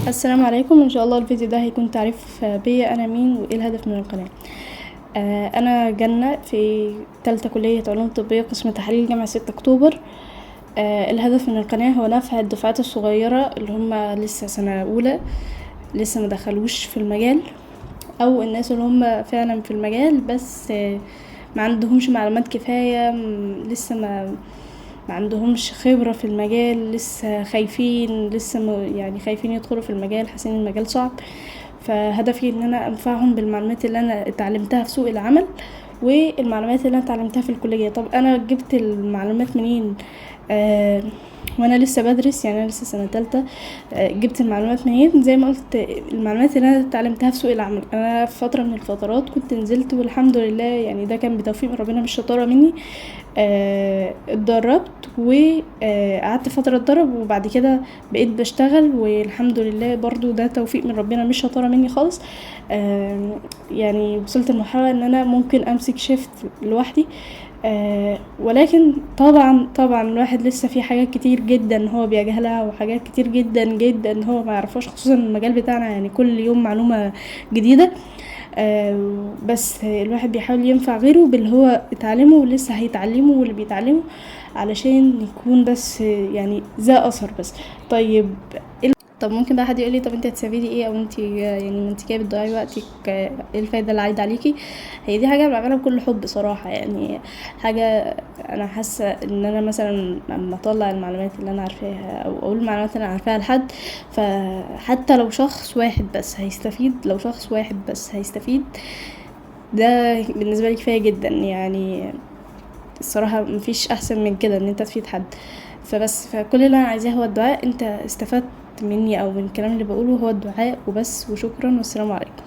السلام عليكم. ان شاء الله الفيديو ده هيكون تعريف بيا انا مين وايه الهدف من القناه. انا جنة في تالتة كلية علوم طبية قسم تحاليل جامعة 6 اكتوبر. الهدف من القناه هو نفع الدفعات الصغيرة اللي هم لسه سنة اولى، لسه ما دخلوش في المجال، او الناس اللي هم فعلا في المجال بس ما عندهمش معلومات كفاية، لسه ما عندهمش خبرة في المجال، لسه خايفين، يعني خايفين يدخلوا في المجال، حاسين المجال صعب. فهدفي ان انا انفعهم بالمعلومات اللي انا اتعلمتها في سوق العمل والمعلومات اللي انا اتعلمتها في الكلية. طب انا جبت المعلومات منين؟ وانا لسه بدرس، يعني انا لسه سنة تالتة. جبت المعلومات منين؟ زي ما قلت، المعلومات اللي انا اتعلمتها في سوق العمل. انا في فترة من الفترات كنت نزلت والحمد لله، يعني ده كان بتوفيق من ربنا مش شطارة مني. اتدربت وقعدت فترة اتدرب، وبعد كده بقيت بشتغل والحمد لله، برضو ده توفيق من ربنا مش شطارة مني خالص. يعني وصلت لمرحلة ان انا ممكن امسك شيفت لوحدي. ولكن طبعا الواحد لسه في حاجات كتير جدا هو بيجهلها، وحاجات كتير جدا جدا هو ما يعرفهاش، خصوصا المجال بتاعنا يعني كل يوم معلومة جديدة. بس الواحد بيحاول ينفع غيره باللي هو اتعلمه ولسه هيتعلمه واللي بيتعلمه، علشان يكون بس يعني ذا اثر بس. طيب طب ممكن بقى حد يقولي طب انت هتستفيدي ايه، او انت يعني ما انت كده بتضيعي وقتك، ايه الفايده اللي عايده عليكي؟ هي دي حاجه بعملها بكل حب صراحه، يعني حاجه انا حاسه ان انا مثلا لما اطلع المعلومات اللي انا عارفاها او اقول المعلومات اللي انا عارفاها لحد، فحتى لو شخص واحد بس هيستفيد، لو شخص واحد بس هيستفيد، ده بالنسبه لي كفايه جدا. يعني الصراحه مفيش احسن من كده ان انت تفيد حد. فكل اللي انا عايزاه هو الدعاء. انت استفدت مني او من الكلام اللي بقوله هو الدعاء وبس، وشكرا والسلام عليكم.